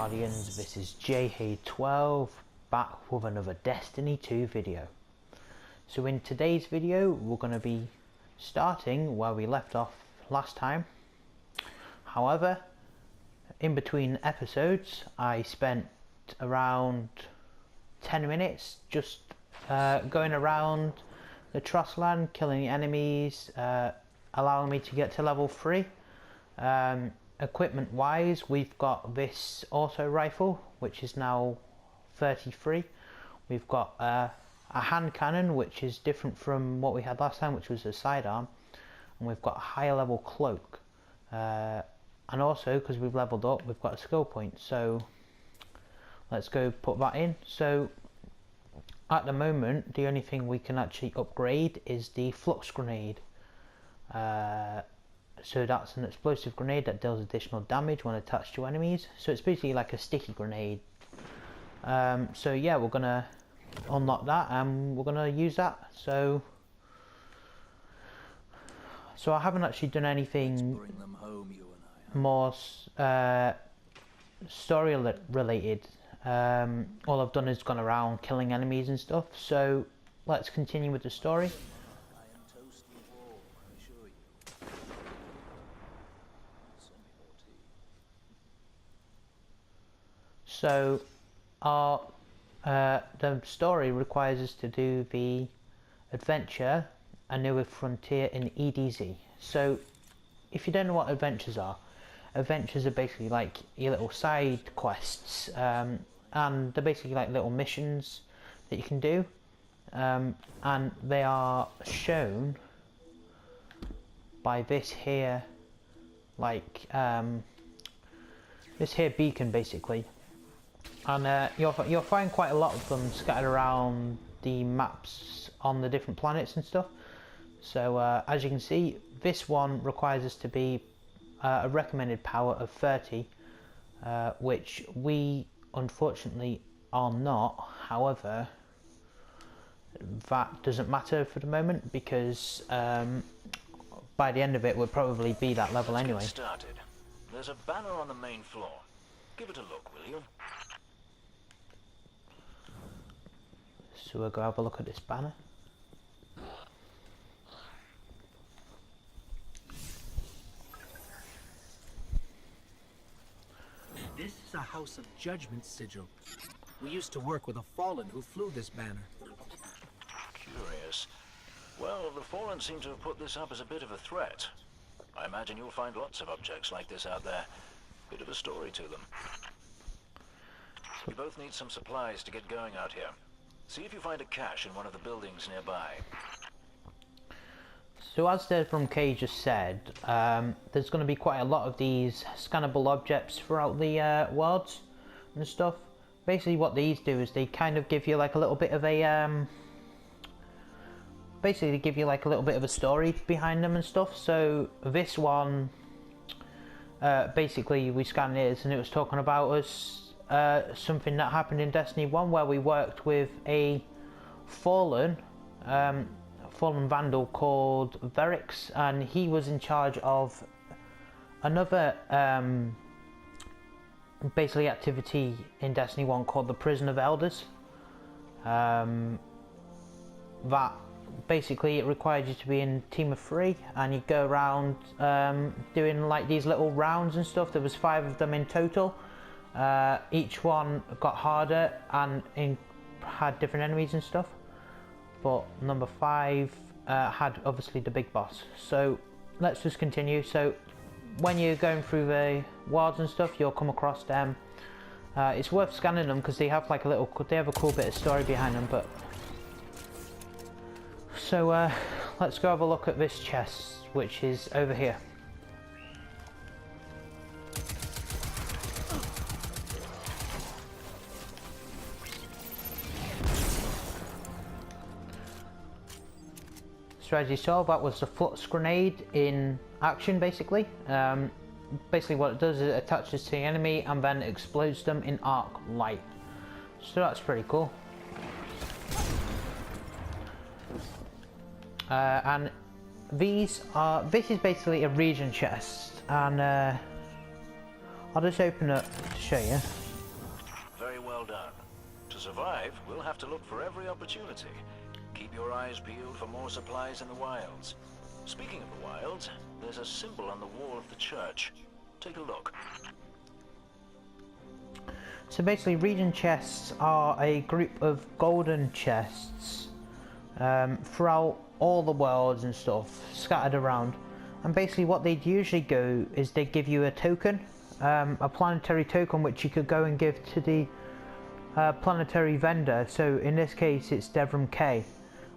Guardians, this is JH12 back with another Destiny 2 video. So in today's video we're going to be starting where we left off last time. However, in between episodes I spent around 10 minutes just going around the Trostland, killing enemies, allowing me to get to level 3. Equipment wise, we've got this auto rifle which is now 33. We've got a hand cannon which is different from what we had last time, which was a sidearm, and we've got a higher level cloak, and also because we've leveled up we've got a skill point, so let's go put that in. So at the moment the only thing we can actually upgrade is the flux grenade. So that's an explosive grenade that deals additional damage when attached to enemies. So it's basically like a sticky grenade. So yeah, we're gonna unlock that and we're gonna use that. So I haven't actually done anything more story related. All I've done is gone around killing enemies and stuff. So let's continue with the story. So our the story requires us to do the adventure A New Frontier in EDZ. So if you don't know what adventures are basically like your little side quests, and they're basically like little missions that you can do, and they are shown by this here, like this here beacon basically. And you'll find quite a lot of them scattered around the maps on the different planets and stuff. So as you can see, this one requires us to be a recommended power of 30, which we unfortunately are not. However, that doesn't matter for the moment because by the end of it we'll probably be that level anyway. Let's get started. There's a banner on the main floor. Give it a look, will you? So we'll go have a look at this banner. This is a House of Judgment sigil. We used to work with a Fallen who flew this banner. Curious. Well, the Fallen seem to have put this up as a bit of a threat. I imagine you'll find lots of objects like this out there. Bit of a story to them. We both need some supplies to get going out here. See if you find a cache in one of the buildings nearby. So as Devrim just said, there's going to be quite a lot of these scannable objects throughout the worlds and stuff. Basically what these do is they kind of give you like a little bit of a basically they give you like a little bit of a story behind them and stuff. So this one, basically we scanned it and it was talking about us, something that happened in Destiny 1 where we worked with a fallen vandal called Verix, and he was in charge of another basically activity in Destiny 1 called the Prison of Elders. That basically it required you to be in a team of 3 and you go around doing like these little rounds and stuff. There was 5 of them in total. Each one got harder and had different enemies and stuff, but number 5 had obviously the big boss. So let's just continue. So when you're going through the worlds and stuff, you'll come across them. It's worth scanning them because they have like a cool bit of story behind them. But so let's go have a look at this chest, which is over here. So as you saw, that was the flux grenade in action basically. Basically what it does is it attaches to the enemy and then explodes them in arc light. So that's pretty cool. And this is basically a region chest, and I'll just open it to show you. done. To survive, we'll have to look for every opportunity. Keep your eyes peeled for more supplies in the wilds. Speaking of the wilds, there's a symbol on the wall of the church. Take a look. So basically, region chests are a group of golden chests throughout all the worlds and stuff, scattered around. And basically what they'd usually go is they give you a token, a planetary token, which you could go and give to the planetary vendor. So in this case it's Devrim K,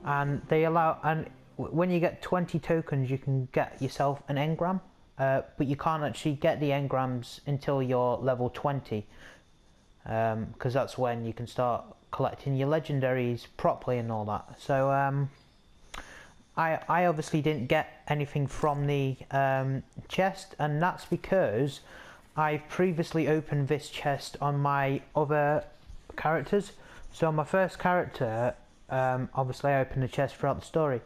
and they allow, and when you get 20 tokens you can get yourself an engram, but you can't actually get the engrams until you're level 20, because that's when you can start collecting your legendaries properly and all that. So I obviously didn't get anything from the chest, and that's because I've previously opened this chest on my other characters. So on my first character, obviously I opened the chest throughout the story,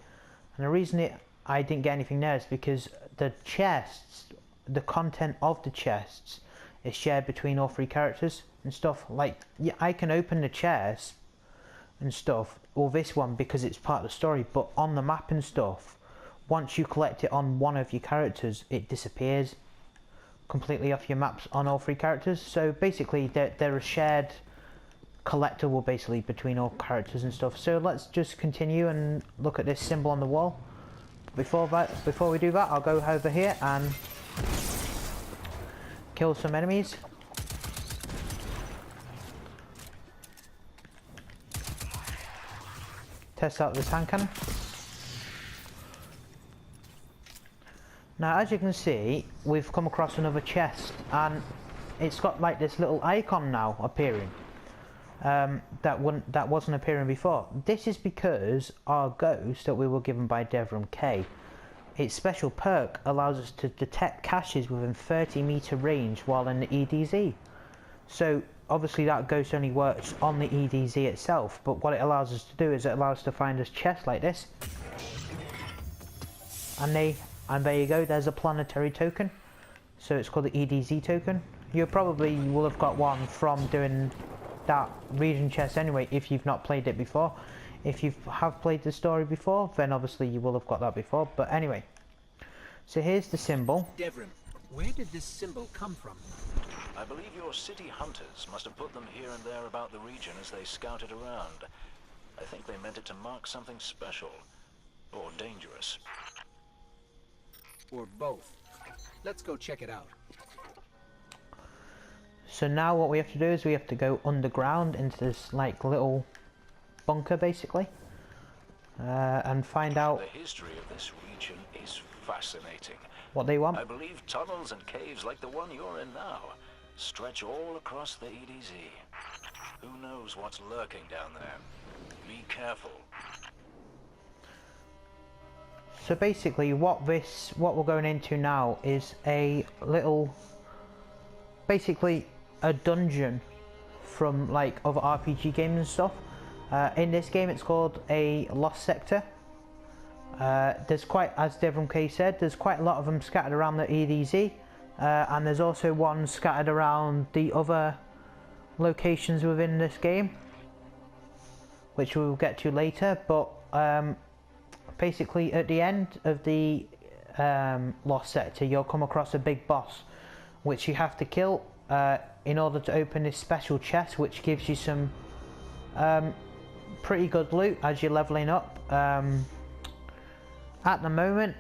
and the reason I didn't get anything there is because the chests, the content of the chests is shared between all three characters and stuff. Like, yeah, I can open the chest and stuff, or this one, because it's part of the story, but on the map and stuff, once you collect it on one of your characters, it disappears completely off your maps on all three characters. So basically they're a shared collectible basically between all characters and stuff. So let's just continue and look at this symbol on the wall. Before we do that, I'll go over here and kill some enemies. Test out this hand cannon. Now as you can see, we've come across another chest, and it's got like this little icon now appearing that wasn't appearing before. This is because our ghost that we were given by Devrim K, its special perk allows us to detect caches within 30-meter range while in the EDZ. So obviously that ghost only works on the EDZ itself, but what it allows us to do is it allows us to find us chests like this, and there you go, there's a planetary token. So it's called the EDZ token. You probably will have got one from doing that region chest anyway, if you've not played it before. If you have played the story before, then obviously you will have got that before. But anyway, so here's the symbol. Devrim, where did this symbol come from? I believe your city hunters must have put them here and there about the region as they scouted around. I think they meant it to mark something special, or dangerous. Or both. Let's go check it out. So now what we have to do is we have to go underground into this like little bunker basically, and find out The history of this region is fascinating. what they want. I believe tunnels and caves like the one you're in now stretch all across the EDZ. Who knows what's lurking down there? Be careful. So basically what we're going into now is a little, basically a dungeon from like other RPG games and stuff. In this game it's called a Lost Sector. There's quite, as Devrim K said, there's quite a lot of them scattered around the EDZ, and there's also one scattered around the other locations within this game, which we'll get to later. But basically at the end of the Lost Sector you'll come across a big boss which you have to kill in order to open this special chest, which gives you some pretty good loot as you're leveling up. At the moment,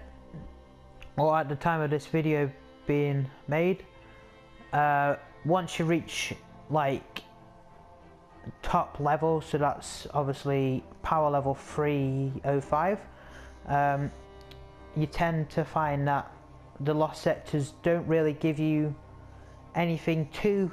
or at the time of this video being made, once you reach like top level, so that's obviously power level 305, you tend to find that the Lost Sectors don't really give you anything too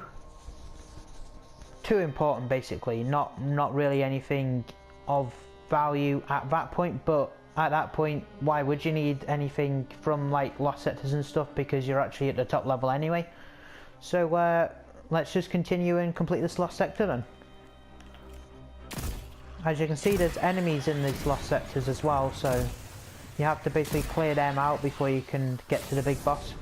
important, basically. Not really anything of value at that point, but at that point why would you need anything from like Lost Sectors and stuff, because you're actually at the top level anyway. So let's just continue and complete this Lost Sector then. As you can see, there's enemies in these Lost Sectors as well, so you have to basically clear them out before you can get to the big boss.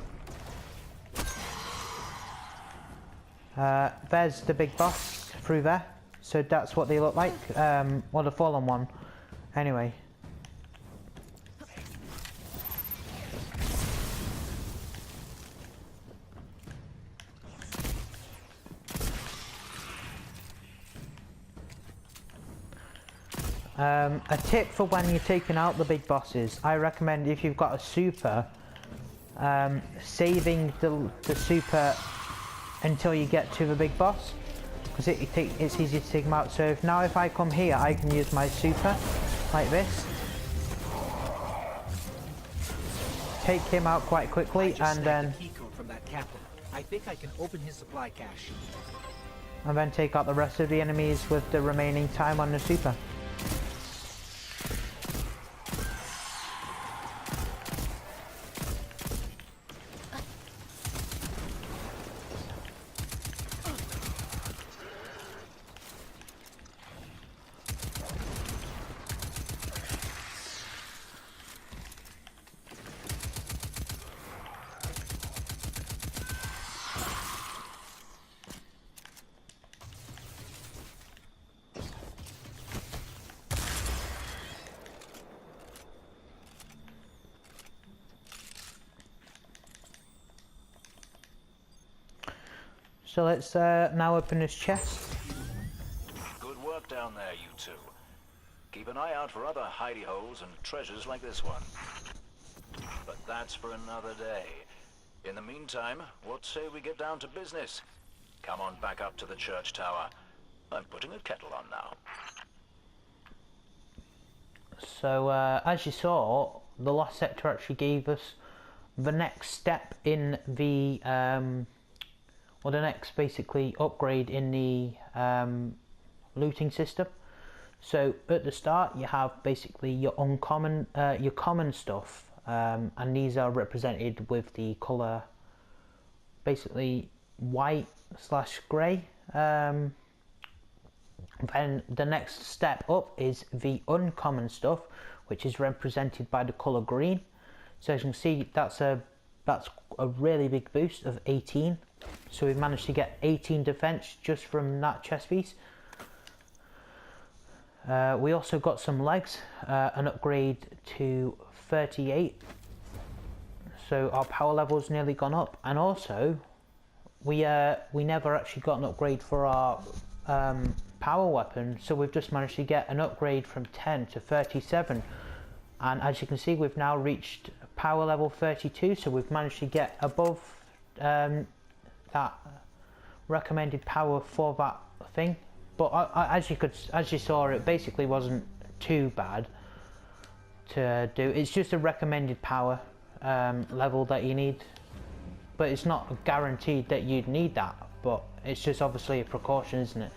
There's the big boss, through there. So that's what they look like. Well, the fallen one. Anyway. A tip for when you're taking out the big bosses, I recommend if you've got a super, saving the super until you get to the big boss, because it's easy to take them out. So if I come here, I can use my super like this, take him out quite quickly, and then key code from that captain. I think I can open his supply cache. And then take out the rest of the enemies with the remaining time on the super. So let's now open this chest. Good work down there, you two. Keep an eye out for other hidey holes and treasures like this one. But that's for another day. In the meantime, what say we get down to business? Come on back up to the church tower. I'm putting a kettle on now. So as you saw, the last sector actually gave us the next step in the or the next basically upgrade in the looting system. So at the start you have basically your uncommon, your common stuff, and these are represented with the colour basically white / grey. Then the next step up is the uncommon stuff, which is represented by the colour green. So as you can see, that's a really big boost of 18. So we've managed to get 18 defense just from that chest piece. We also got some legs, an upgrade to 38. So our power level's nearly gone up, and also we never actually got an upgrade for our power weapon. So we've just managed to get an upgrade from 10 to 37, and as you can see, we've now reached power level 32. So we've managed to get above that recommended power for that thing. But as you saw, it basically wasn't too bad to do. It's just a recommended power level that you need, but it's not guaranteed that you'd need that, but it's just obviously a precaution, isn't it?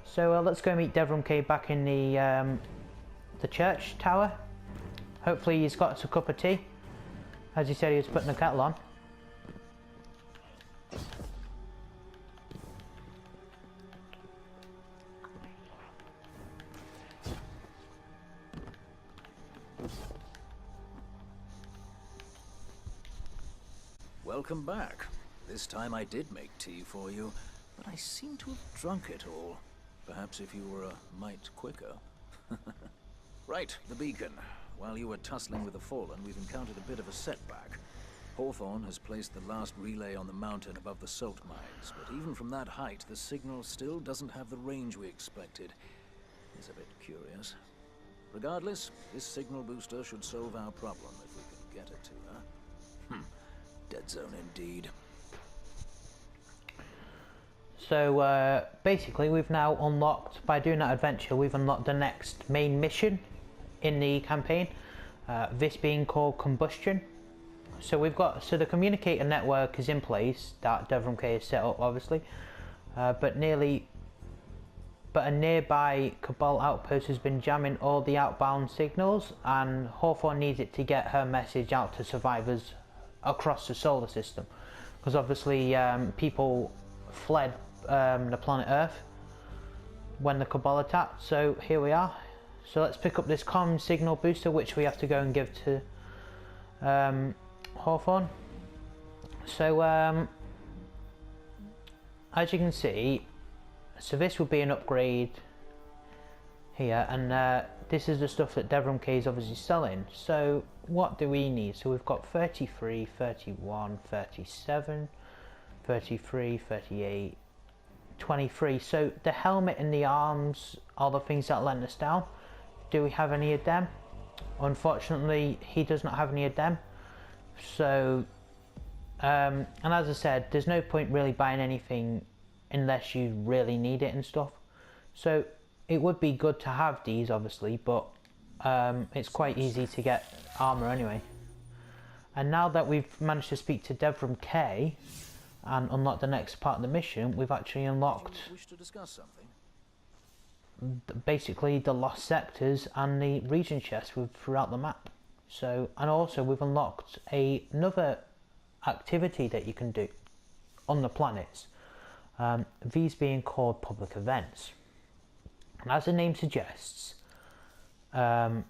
So let's go meet Devrim K back in the church tower. Hopefully he's got us a cup of tea, as he said he was putting the kettle on. Welcome back. This time I did make tea for you, but I seem to have drunk it all. Perhaps if you were a mite quicker. Right, the beacon. While you were tussling with the Fallen, we've encountered a bit of a setback. Hawthorne has placed the last relay on the mountain above the salt mines, but even from that height, the signal still doesn't have the range we expected. It's a bit curious. Regardless, this signal booster should solve our problem if we can get it to her. Dead zone indeed. So basically we've now unlocked, by doing that adventure, we've unlocked the next main mission in the campaign, this being called Combustion. So the communicator network is in place that Devrim K has set up, obviously, but a nearby Cabal outpost has been jamming all the outbound signals, and Hawthorne needs it to get her message out to survivors across the solar system, because obviously people fled the planet Earth when the Cabal attacked. So here we are. So let's pick up this comm signal booster, which we have to go and give to Hawthorne. So as you can see, So this would be an upgrade here, and this is the stuff that Devrim K is obviously selling. So what do we need? So we've got 33, 31, 37, 33, 38, 23. So the helmet and the arms are the things that let us down. Do we have any of them? Unfortunately, he does not have any of them. So and as I said, there's no point really buying anything unless you really need it and stuff. So it would be good to have these obviously, but it's quite easy to get armor anyway. And now that we've managed to speak to Devrim K and unlock the next part of the mission, we've actually unlocked Wish to discuss something? basically the lost sectors and the region chests throughout the map. So, and also we've unlocked another activity that you can do on the planets, these being called public events. And as the name suggests, they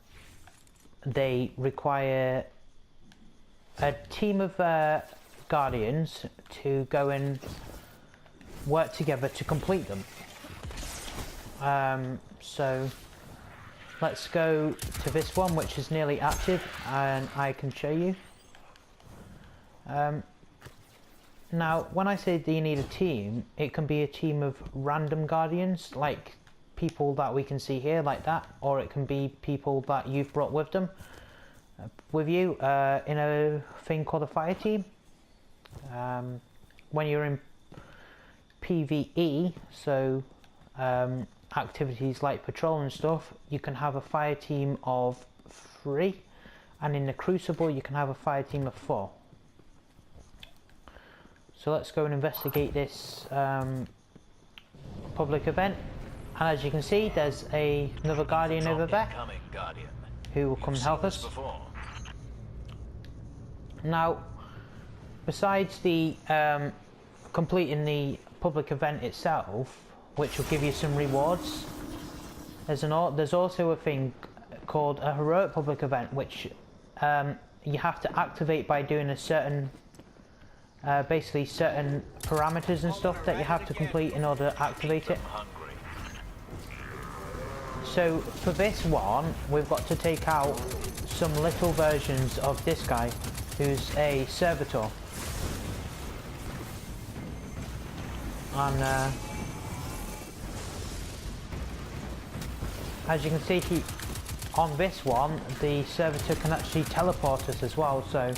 require a team of guardians to go and work together to complete them. So let's go to this one, which is nearly active, and I can show you. Now, when I say do you need a team, it can be a team of random guardians, like people that we can see here, like that, or it can be people that you've brought with them, with you, in a thing called a fire team. When you're in PvE, so activities like patrol and stuff, you can have a fire team of 3, and in the Crucible you can have a fire team of 4. So let's go and investigate this public event, and as you can see, there's another guardian over there who will come and help us. Now, besides the completing the public event itself, which will give you some rewards, there's also a thing called a heroic public event, which you have to activate by doing a certain basically certain parameters and stuff that you have to complete in order to activate it. So for this one, we've got to take out some little versions of this guy, who's a servitor. And as you can see, on this one, the servitor can actually teleport us as well, so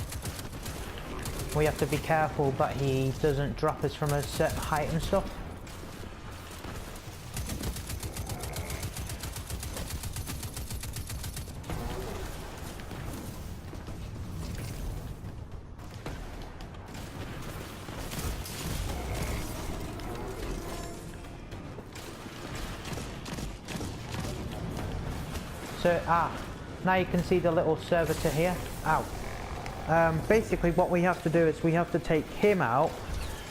we have to be careful that he doesn't drop us from a certain height and stuff. So, now you can see the little servitor here. Ow. Basically what we have to do is we have to take him out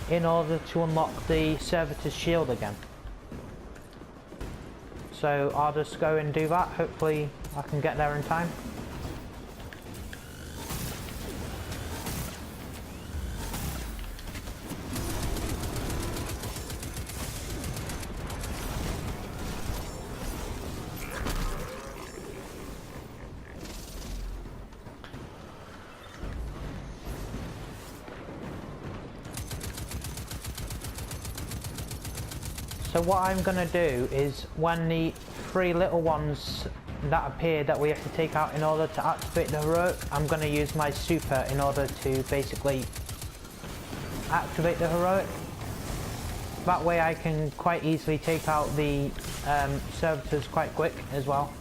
in order to unlock the servitor's shield again. So I'll just go and do that. Hopefully I can get there in time. So what I'm going to do is, when the 3 little ones that appear that we have to take out in order to activate the heroic, I'm going to use my super in order to basically activate the heroic. That way I can quite easily take out the servitors quite quick as well.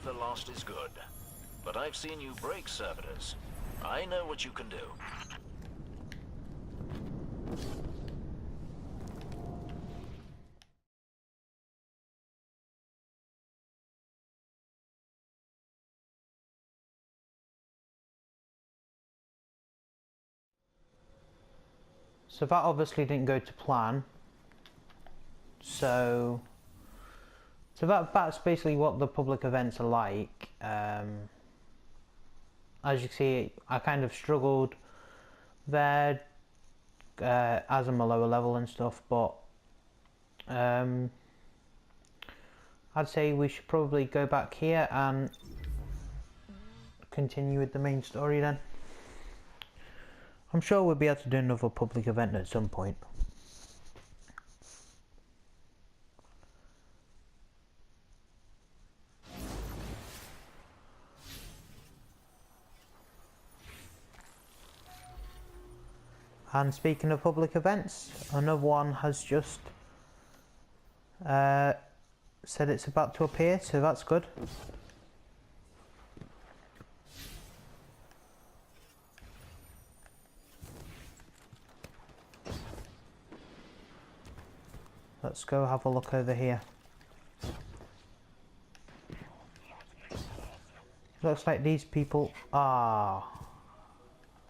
the lost is good. But I've seen you break servitors. I know what you can do. So that obviously didn't go to plan. So that's basically what the public events are like. As you can see, I kind of struggled there as I'm a lower level and stuff, but I'd say we should probably go back here and continue with the main story then. I'm sure we'll be able to do another public event at some point. And speaking of public events, another one has just said it's about to appear, so that's good. Let's go have a look over here. Looks like these people are...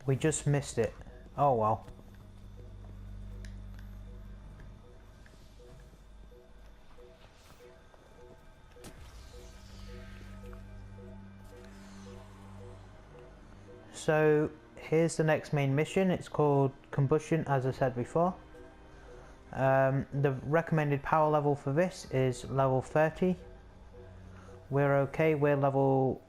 We just missed it. Oh well. So here's the next main mission. It's called Combustion, as I said before. The recommended power level for this is level 30. We're okay, we're level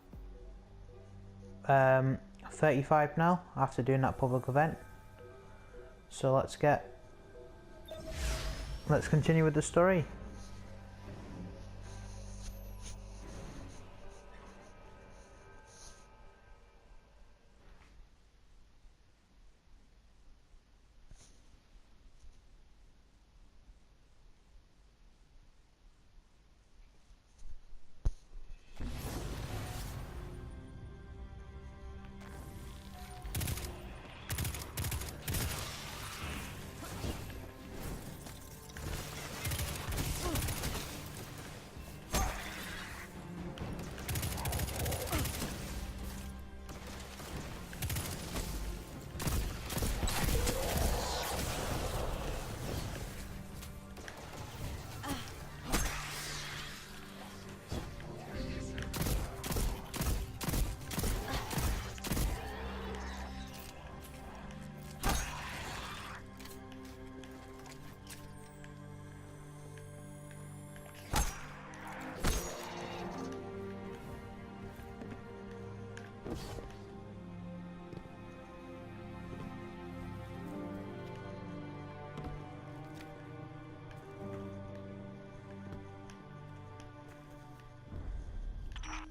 35 now after doing that public event. So let's continue with the story.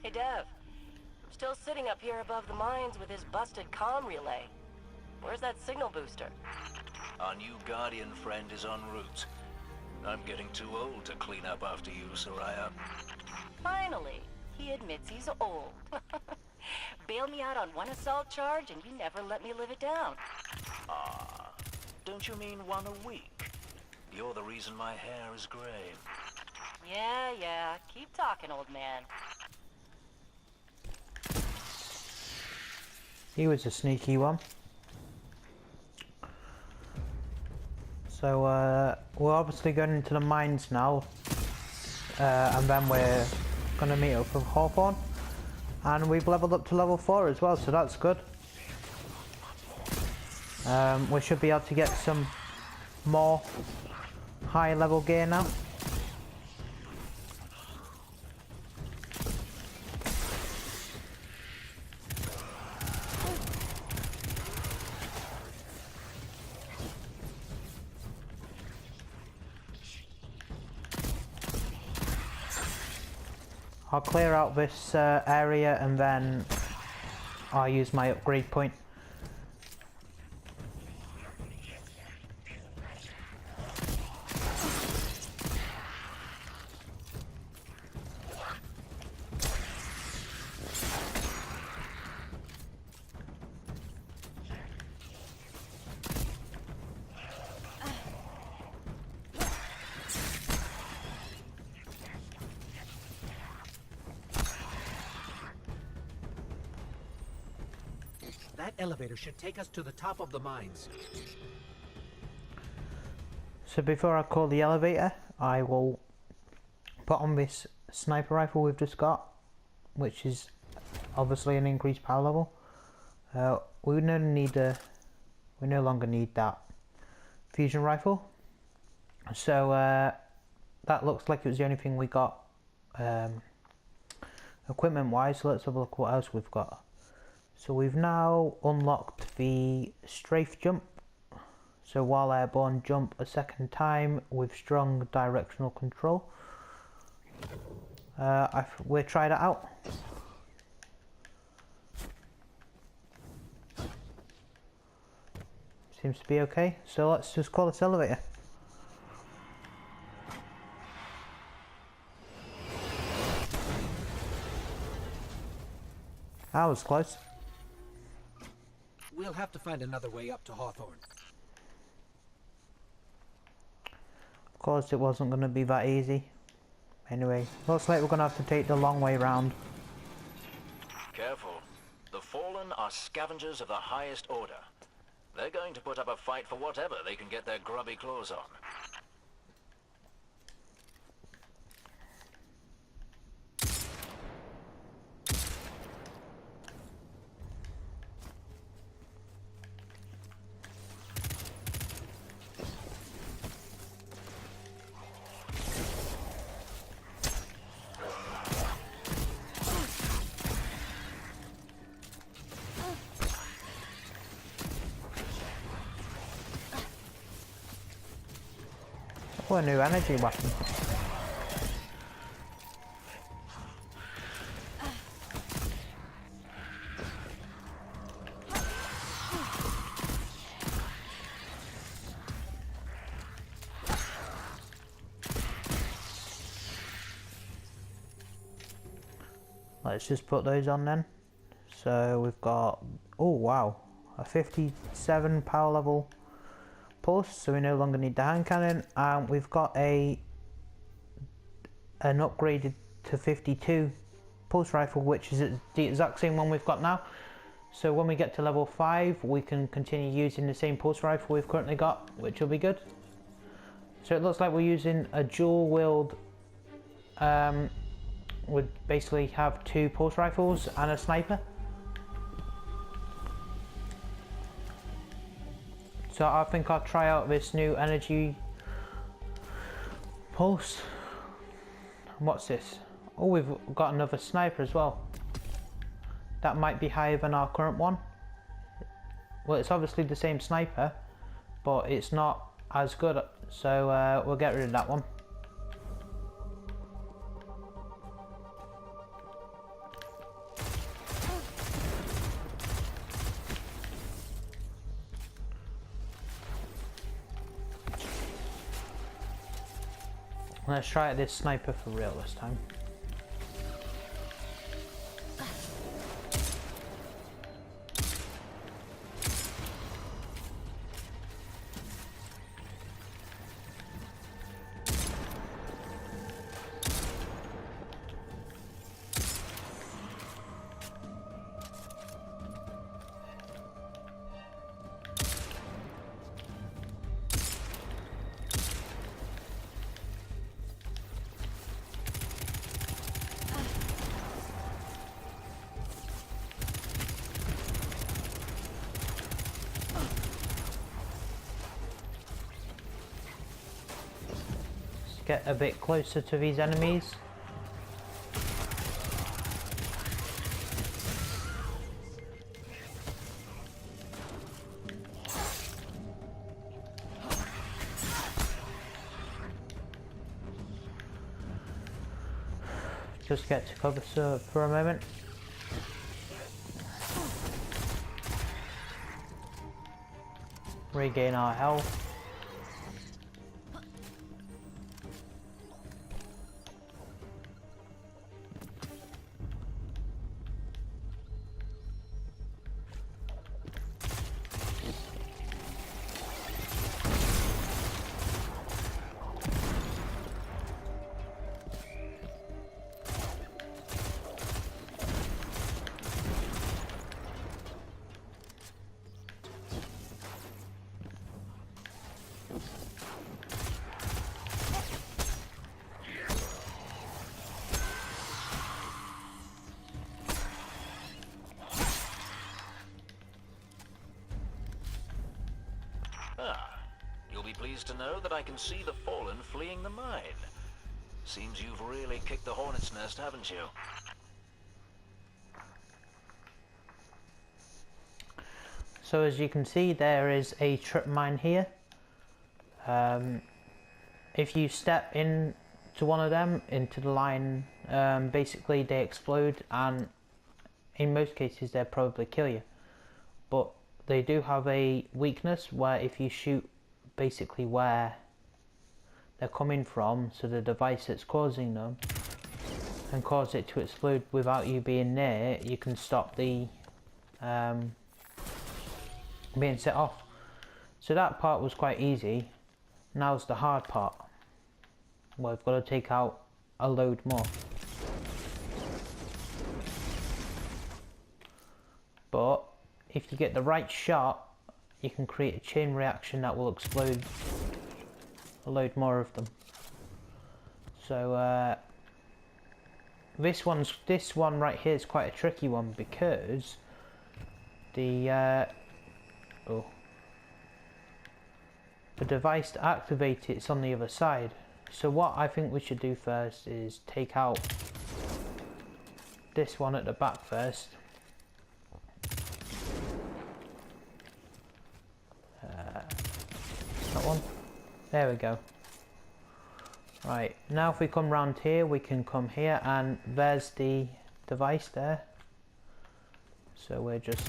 Hey Dev, still sitting up here above the mines with his busted comm relay. Where's that signal booster? Our new Guardian friend is en route. I'm getting too old to clean up after you, Soraya. Finally, he admits he's old. Bail me out on one assault charge and you never let me live it down. Ah, don't you mean one a week? You're the reason my hair is gray. Yeah, keep talking, old man. He was a sneaky one. So we're obviously going into the mines now, and then we're going to meet up with Hawthorne, and we've leveled up to level 4 as well, so that's good. We should be able to get some more high level gear now. I'll clear out this area and then I'll use my upgrade point. That elevator should take us to the top of the mines. So before I call the elevator, I will put on this sniper rifle we've just got, which is obviously an increased power level. We no longer need that fusion rifle. So that looks like it was the only thing we got equipment wise. So let's have a look what else we've got. So we've now unlocked the strafe jump. So while airborne, jump a second time with strong directional control. We'll try that out. Seems to be okay. So let's just call this elevator. That was close. We'll have to find another way up to Hawthorne. Of course it wasn't going to be that easy. Anyway, looks like we're going to have to take the long way round. Careful. The Fallen are scavengers of the highest order. They're going to put up a fight for whatever they can get their grubby claws on. Oh, a new energy weapon. Let's just put those on then. So we've got, oh wow, a 57 power level pulse, so we no longer need the hand cannon, and we've got an upgraded to 52 pulse rifle, which is the exact same one we've got now. So when we get to level 5 we can continue using the same pulse rifle we've currently got, which will be good. So it looks like we're using a dual wield, would basically have 2 pulse rifles and a sniper. So I think I'll try out this new energy pulse. What's this? Oh, we've got another sniper as well. That might be higher than our current one. Well, it's obviously the same sniper, but it's not as good. So we'll get rid of that one. Let's try this sniper for real this time. Get a bit closer to these enemies. Just get to cover for a moment. Regain our health. pleased to know that I can see the Fallen fleeing the mine. Seems you've really kicked the hornet's nest, haven't you? So as you can see, there is a trip mine here. If you step in to one of them, into the line, basically they explode, and in most cases they'll probably kill you. But they do have a weakness where if you shoot basically where they're coming from, so the device that's causing them, and cause it to explode without you being near, you can stop the being set off. So that part was quite easy. Now's the hard part, where we've got to take out a load more. But if you get the right shot, you can create a chain reaction that will explode a load more of them. So this one right here is quite a tricky one, because the device to activate it's on the other side. So what I think we should do first is take out this one at the back first. That one. There we go. Right, now if we come round here, we can come here, and there's the device there. So we'll just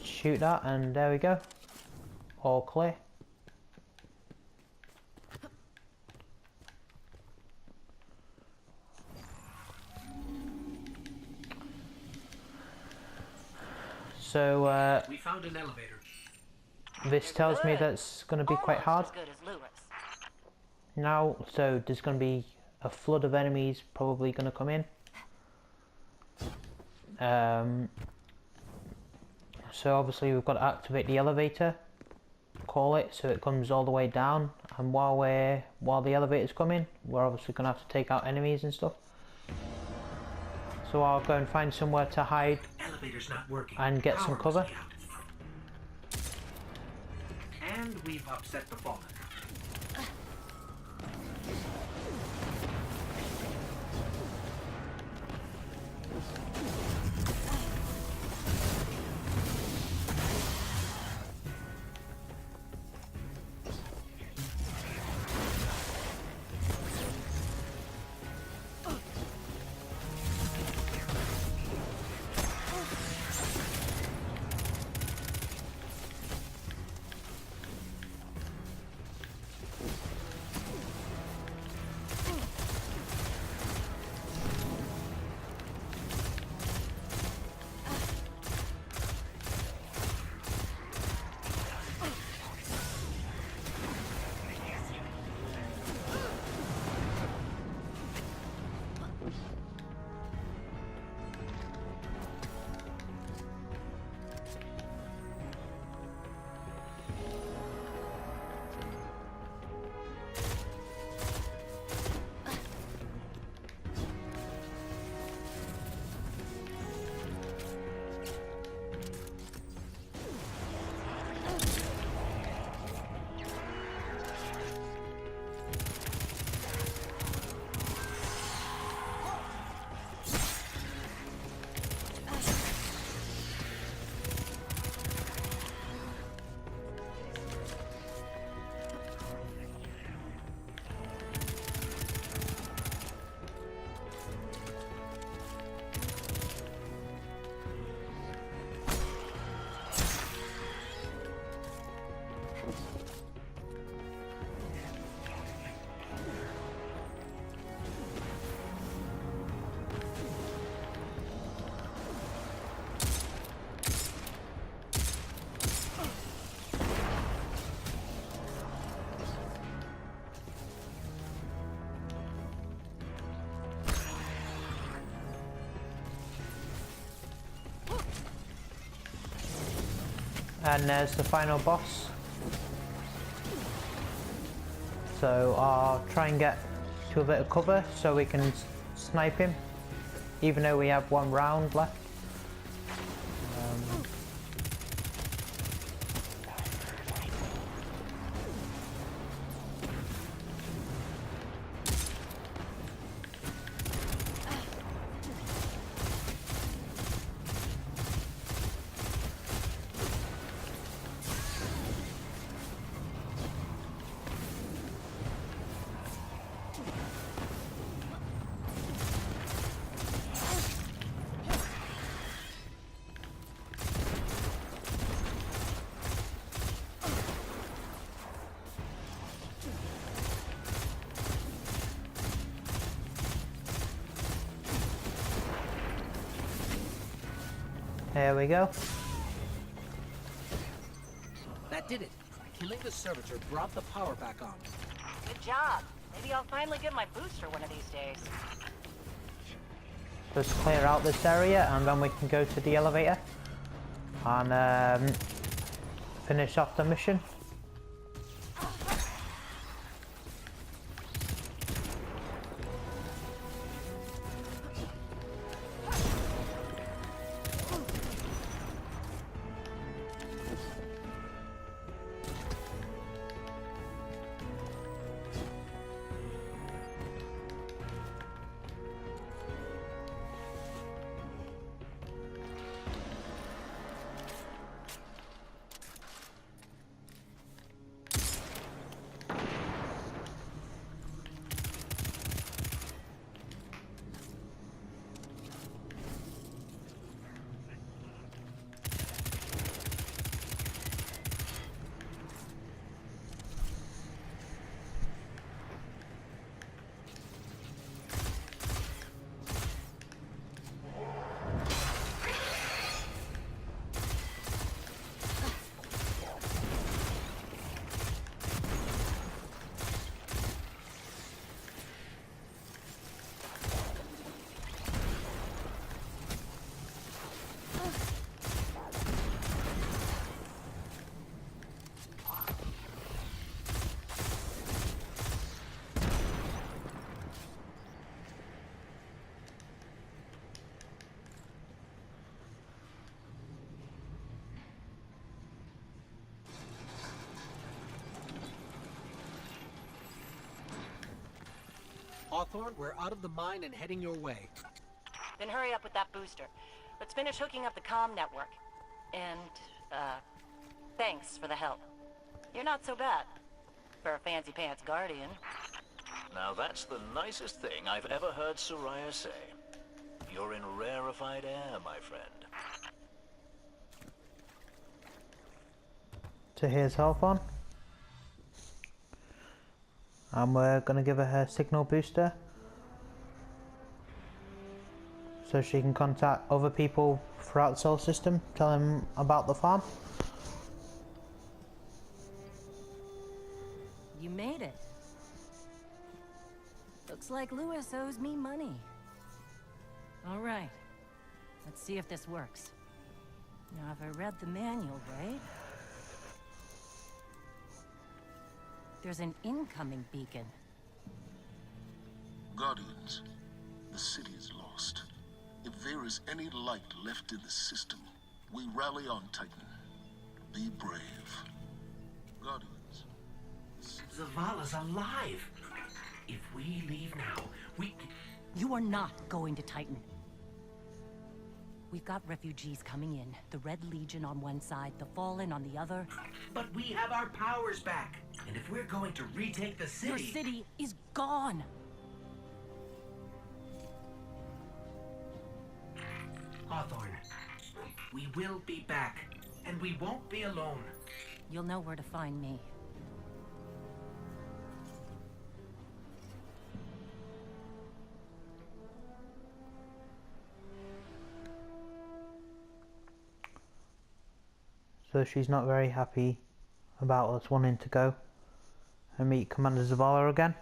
shoot that, and there we go. All clear. So we found an elevator. This tells me that's going to be quite hard. Almost as good as Lewis. Now, so there's going to be a flood of enemies probably going to come in. So obviously we've got to activate the elevator, call it so it comes all the way down, and while the elevator's coming, we're obviously going to have to take out enemies and stuff. So I'll go and find somewhere to hide Elevator's not working. and get some cover. And we've upset the Fallen. And there's the final boss. So I'll try and get to a bit of cover so we can snipe him, even though we have one round left. Here we go. That did it. Killing the servitor brought the power back on. Good job. Maybe I'll finally get my booster one of these days. Just clear out this area and then we can go to the elevator and finish off the mission. Hawthorne, we're out of the mine and heading your way. Then hurry up with that booster. Let's finish hooking up the comm network. And, thanks for the help. You're not so bad for a fancy pants guardian. Now that's the nicest thing I've ever heard Soraya say. You're in rarefied air, my friend. So here's Hawthorne. And we're going to give her her signal booster so she can contact other people throughout the solar system, tell them about the farm. You made it. Looks like Lewis owes me money. All right. Let's see if this works. Now, have I read the manual right? There's an incoming beacon. Guardians, the city is lost. If there is any light left in the system, we rally on Titan. Be brave. Guardians. Zavala's alive! If we leave now, we... You are not going to Titan. We've got refugees coming in. The Red Legion on one side, the Fallen on the other. But we have our powers back. And if we're going to retake the city... Your city is gone! Hawthorne, we will be back. And we won't be alone. You'll know where to find me. So she's not very happy about us wanting to go and meet Commander Zavala again.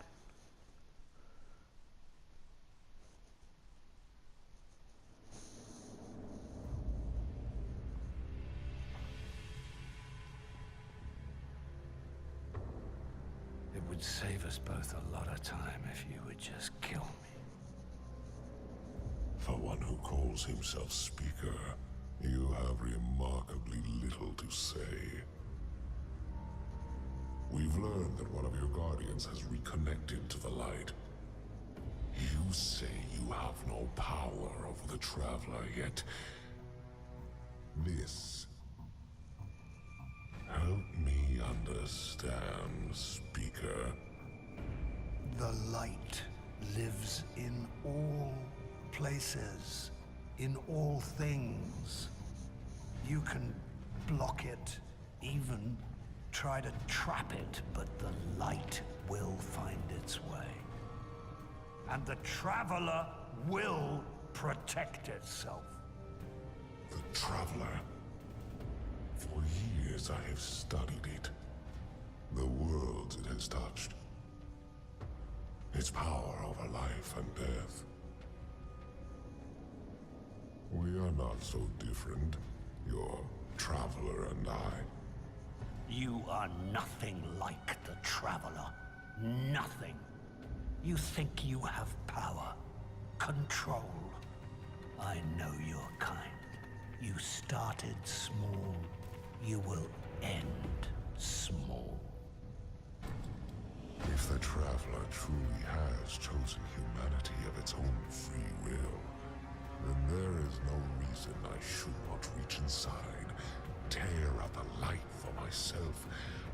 It would save us both a lot of time if you would just kill me. For one who calls himself Speaker, you have remarkably little to say. We've learned that one of your guardians has reconnected to the light. You say you have no power over the Traveler, yet... This... Help me understand, Speaker. The light lives in all places, in all things. You can block it, even try to trap it, but the light will find its way. And the Traveler will protect itself. The Traveler. For years I have studied it. The worlds it has touched. Its power over life and death. We are not so different, your Traveler and I. You are nothing like the Traveler. Nothing. You think you have power, control. I know your kind. You started small. You will end small. If the Traveler truly has chosen humanity of its own free will, then there is no reason I should not reach inside, tear out the light for myself,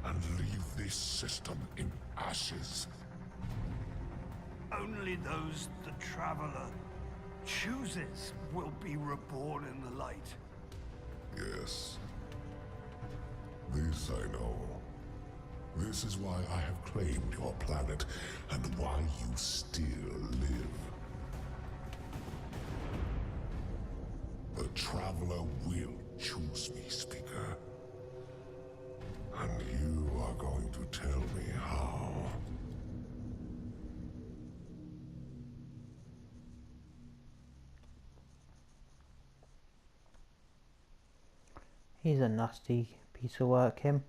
and leave this system in ashes. Only those the Traveler chooses will be reborn in the light. Yes. This I know. This is why I have claimed your planet, and why you still live. The Traveler will choose me, Speaker. And you are going to tell me how. He's a nasty piece of work, him.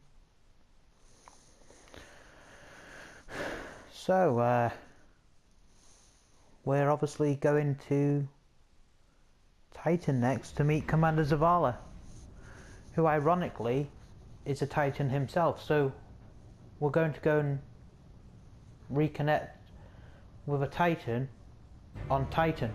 So, we're obviously going to Titan next to meet Commander Zavala, who ironically is a Titan himself. So, we're going to go and reconnect with a Titan on Titan.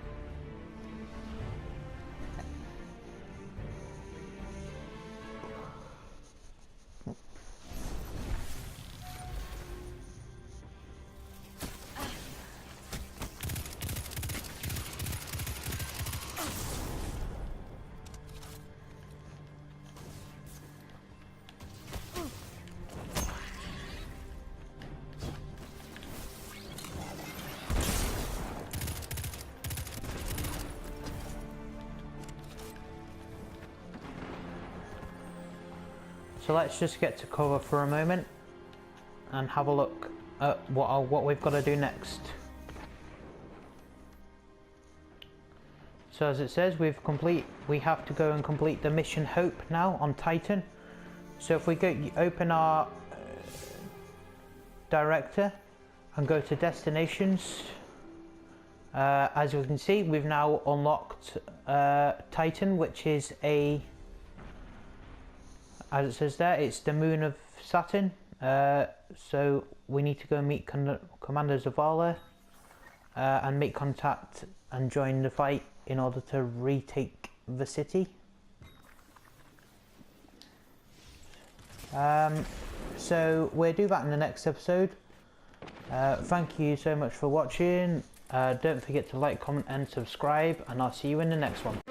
So let's just get to cover for a moment and have a look at what we've got to do next. So as it says, we have to go and complete the mission Hope now on Titan. So if we open our director and go to destinations, as you can see, we've now unlocked Titan, which is as it says there, it's the moon of Saturn. So we need to go and meet Commander Zavala and make contact and join the fight in order to retake the city. So we'll do that in the next episode. Thank you so much for watching. Don't forget to like, comment and subscribe, and I'll see you in the next one.